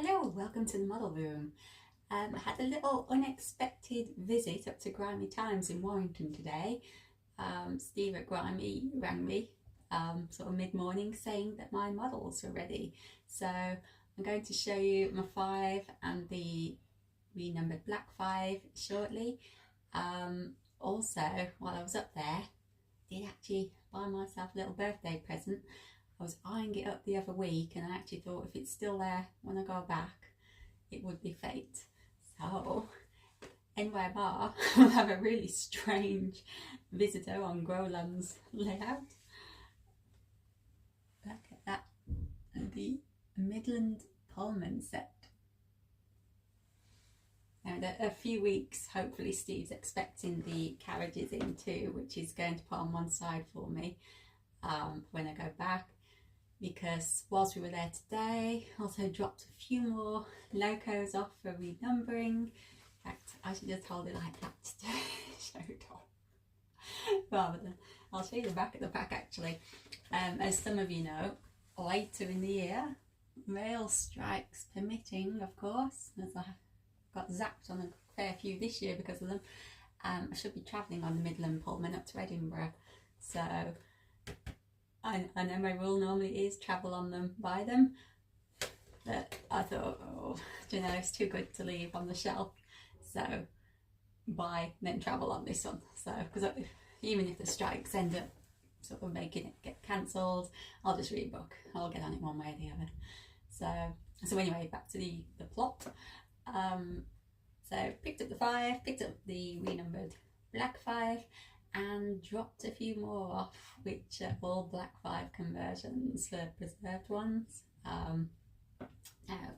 Hello, welcome to the model room. I had a little unexpected visit up to Grimy Times in Warrington today. Steve at Grimy rang me sort of mid-morning saying that my models were ready. So I'm going to show you my 5 and the renumbered black 5 shortly. Also, while I was up there, I did actually buy myself a little birthday present. I was eyeing it up the other week and I actually thought if it's still there when I go back, it would be fate. So, NY Bar will have a really strange visitor on Groland's layout. Look at that, the Midland Pullman set. Now, in a few weeks, hopefully Steve's expecting the carriages in too, which is going to put on one side for me when I go back. Because whilst we were there today, also dropped a few more Locos off for renumbering. In fact, I should just hold it like that to show it off. Rather than, I'll show you the back of the pack actually. As some of you know, later in the year, rail strikes permitting, of course, as I got zapped on a fair few this year because of them, I should be travelling on the Midland Pullman up to Edinburgh. So I know my rule normally is travel on them, buy them, but I thought, oh, you know, it's too good to leave on the shelf, so buy then travel on this one. So because even if the strikes end up sort of making it get cancelled, I'll just rebook. I'll get on it one way or the other. So anyway, back to the plot. So picked up the 5, picked up the renumbered black 5, and dropped a few more off, which are all black 5 conversions for preserved ones. Now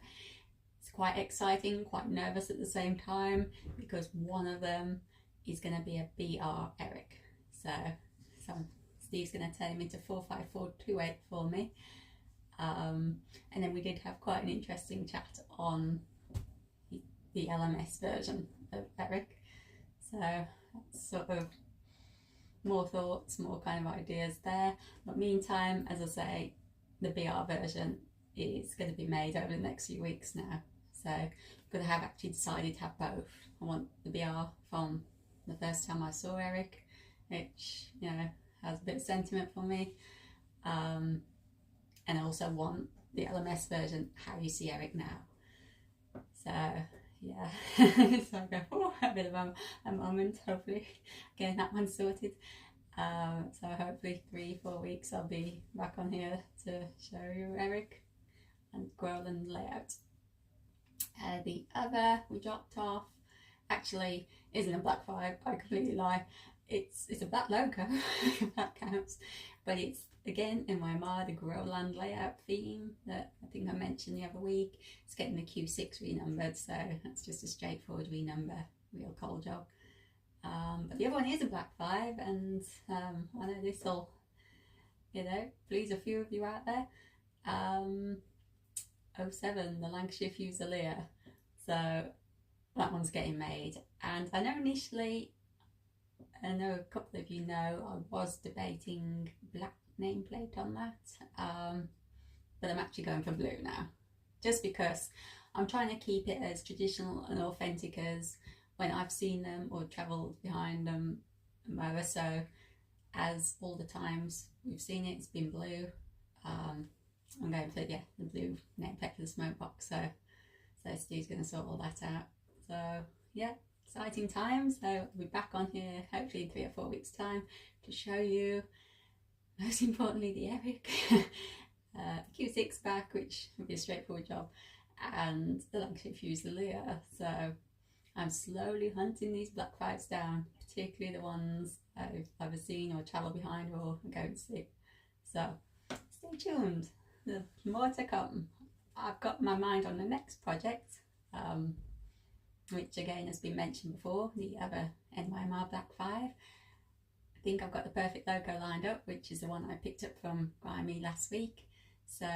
it's quite exciting, quite nervous at the same time, because one of them is going to be a BR Eric. So Steve's going to turn him into 45428 for me. And then we did have quite an interesting chat on the LMS version of Eric. So that's sort of more thoughts, more kind of ideas there. But meantime, as I say, the BR version is going to be made over the next few weeks now. So because I have actually decided to have both. I want the BR from the first time I saw Eric, which, you know, has a bit of sentiment for me. And I also want the LMS version, how you see Eric now. So yeah, so I go, oh, a bit of a moment, hopefully getting that one sorted. So hopefully 3-4 weeks I'll be back on here to show you Eric and Groland layout. The other we dropped off actually isn't a black 5, I completely lie. It's a black Loco, if that counts, but it's again in my mind the Groland layout theme that I think I mentioned the other week. It's getting the Q6 renumbered, so that's just a straightforward renumber, real coal job. But the other one is a black 5, and I know this will, you know, please a few of you out there. 07, the Lancashire Fusilier, so that one's getting made. And I know initially, I know a couple of you know, I was debating black nameplate on that, but I'm actually going for blue now, just because I'm trying to keep it as traditional and authentic as when I've seen them or travelled behind them, more so as all the times we've seen it, it's been blue. I'm going for, yeah, the blue nameplate for the smoke box, so Steve's going to sort all that out. So yeah, exciting times. So I'll be back on here hopefully in 3 or 4 weeks time to show you, most importantly, the Eric, Q6 back, which would be a straightforward job, and the Lancashire Fusilier. So I'm slowly hunting these black 5s down, particularly the ones I've either seen or travel behind or go and see. So stay tuned, there's more to come. I've got my mind on the next project, which again has been mentioned before, the other NYMR black 5. I think I've got the perfect Loco lined up, which is the one I picked up from Grimy last week. So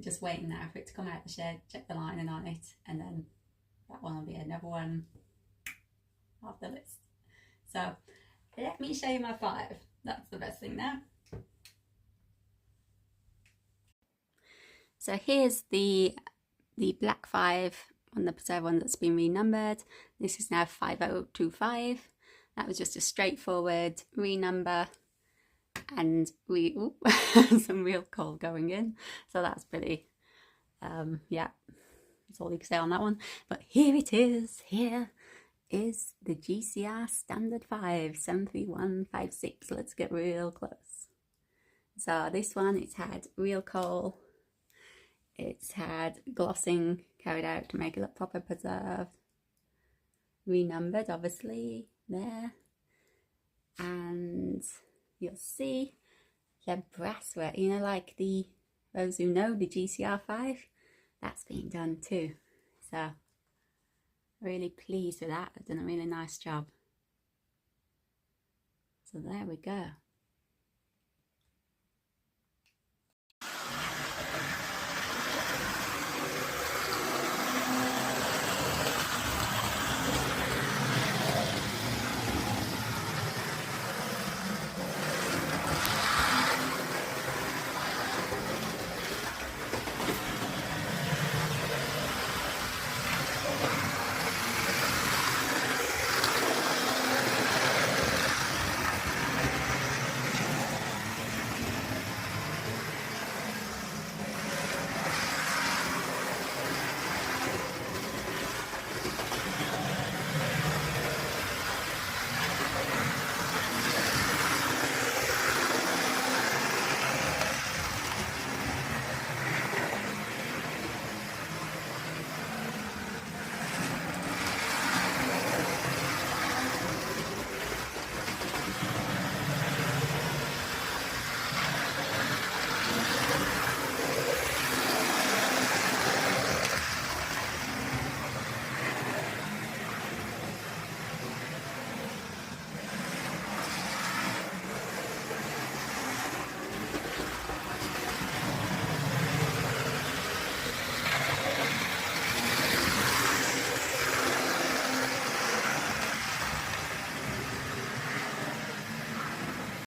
just waiting now for it to come out the shed, check the lining on it, and then that one will be another one off the list. So let me show you my 5. That's the best thing now. So here's the the black 5 on the preserve one that's been renumbered. This is now 5025. That was just a straightforward renumber, and some real coal going in, so that's pretty, yeah, that's all you can say on that one. But here it is. Here is the GCR standard 5 73156. Let's get real close. So this one, it's had real coal, it's had glossing carried out to make it look proper preserved, renumbered obviously there, and you'll see the brasswork, you know, like those who know the GCR 5, that's been done too. So really pleased with that. I've done a really nice job. So there we go.